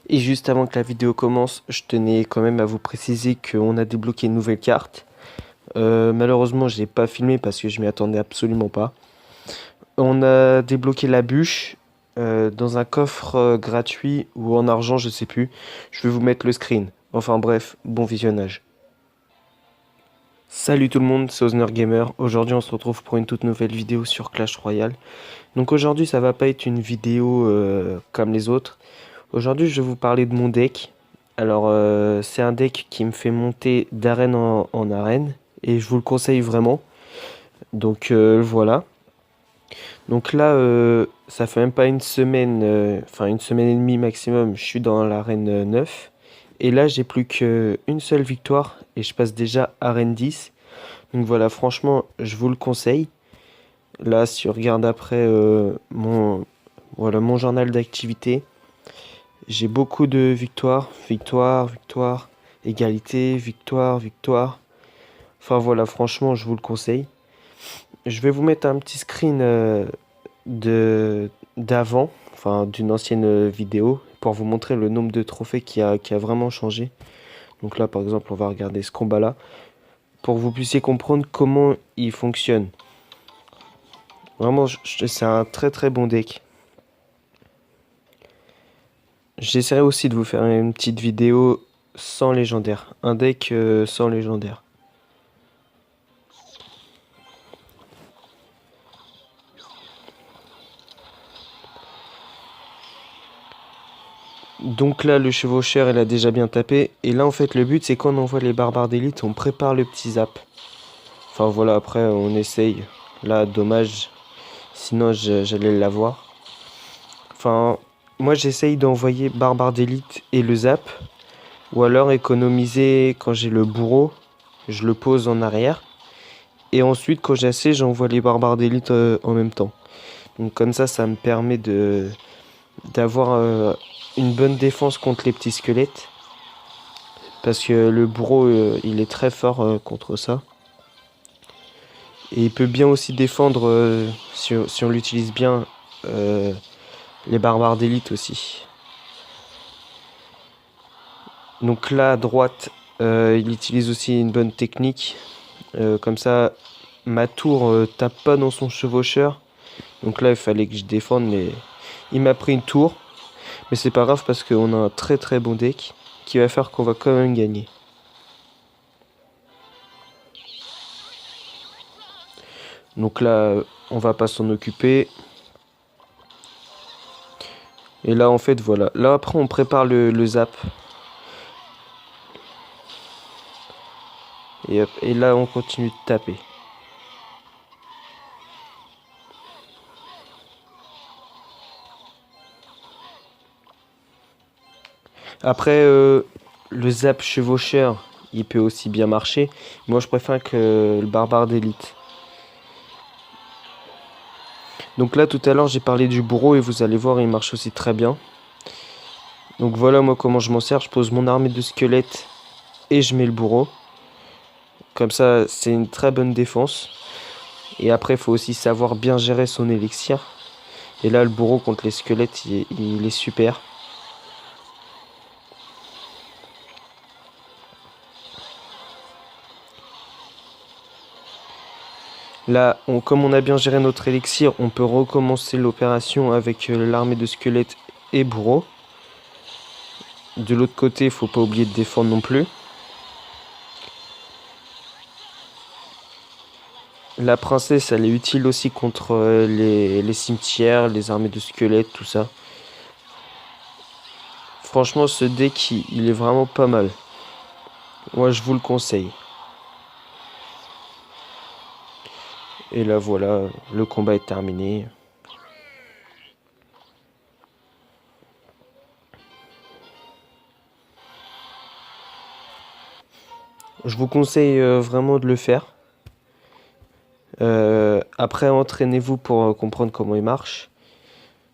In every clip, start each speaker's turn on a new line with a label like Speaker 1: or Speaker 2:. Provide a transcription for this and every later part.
Speaker 1: Et juste avant que la vidéo commence, je tenais quand même à vous préciser qu'on a débloqué une nouvelle carte. Malheureusement, je l'ai pas filmé parce que je m'y attendais absolument pas. On a débloqué la bûche dans un coffre gratuit ou en argent, je sais plus. Je vais vous mettre le screen. Enfin bref, bon visionnage. Salut tout le monde, c'est Ozner Gamer. Aujourd'hui, on se retrouve pour une toute nouvelle vidéo sur Clash Royale. Donc aujourd'hui, ça va pas être une vidéo comme les autres. Aujourd'hui, je vais vous parler de mon deck. Alors, c'est un deck qui me fait monter d'arène en arène et je vous le conseille vraiment. Donc voilà. Donc là, ça fait même pas une semaine, enfin une semaine et demie maximum, je suis dans l'arène 9. Et là, j'ai plus qu'une seule victoire et je passe déjà arène 10. Donc voilà, franchement, je vous le conseille. Là, si on regarde après voilà, mon journal d'activité, j'ai beaucoup de victoires, victoire, victoire, égalité, victoire, victoire. Enfin voilà, franchement, je vous le conseille. Je vais vous mettre un petit screen de d'avant, enfin d'une ancienne vidéo, pour vous montrer le nombre de trophées qui a vraiment changé. Donc là, par exemple, on va regarder ce combat-là, pour que vous puissiez comprendre comment il fonctionne. Vraiment, c'est un très très bon deck. J'essaierai aussi de vous faire une petite vidéo sans légendaire. Un deck sans légendaire. Donc là, le chevaucheur, il a déjà bien tapé. Et là, en fait, le but, c'est quand on envoie les barbares d'élite, on prépare le petit zap. Enfin voilà, après, on essaye. Là, dommage. Sinon, j'allais l'avoir. Enfin, moi, j'essaye d'envoyer barbare d'élite et le zap. Ou alors économiser quand j'ai le bourreau. Je le pose en arrière. Et ensuite, quand j'ai assez, j'envoie les barbares d'élite en même temps. Donc comme ça me permet de d'avoir une bonne défense contre les petits squelettes. Parce que le bourreau, il est très fort contre ça. Et il peut bien aussi défendre, si on l'utilise bien, euh, les barbares d'élite aussi. Donc là, à droite, il utilise aussi une bonne technique. Comme ça, ma tour tape pas dans son chevaucheur. Donc là, il fallait que je défende, mais il m'a pris une tour. Mais c'est pas grave parce qu'on a un très très bon deck qui va faire qu'on va quand même gagner. Donc là, on va pas s'en occuper. Et là, en fait, voilà. Là, après, on prépare le zap. Et, hop, et là, on continue de taper. Après, le zap chevaucheur, il peut aussi bien marcher. Moi, je préfère que le barbare d'élite. Donc là, tout à l'heure, j'ai parlé du bourreau et vous allez voir, il marche aussi très bien. Donc voilà, moi, comment je m'en sers. Je pose mon armée de squelettes et je mets le bourreau. Comme ça, c'est une très bonne défense. Et après, il faut aussi savoir bien gérer son élixir. Et là, le bourreau contre les squelettes, il est super. Là, comme on a bien géré notre élixir, on peut recommencer l'opération avec l'armée de squelettes et bourreau. De l'autre côté, il faut pas oublier de défendre non plus. La princesse, elle est utile aussi contre les cimetières, les armées de squelettes, tout ça. Franchement, ce deck, il est vraiment pas mal. Moi, je vous le conseille. Et là, voilà, le combat est terminé. Je vous conseille vraiment de le faire. Après, entraînez-vous pour comprendre comment il marche.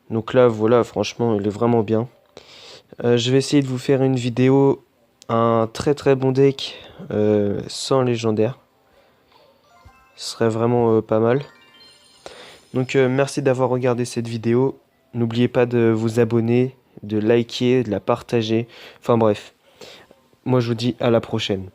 Speaker 1: Donc là, voilà, franchement, il est vraiment bien. Je vais essayer de vous faire une vidéo, un très très bon deck sans légendaire. Ce serait vraiment pas mal. Donc merci d'avoir regardé cette vidéo. N'oubliez pas de vous abonner, de liker, de la partager. Enfin bref, moi je vous dis à la prochaine.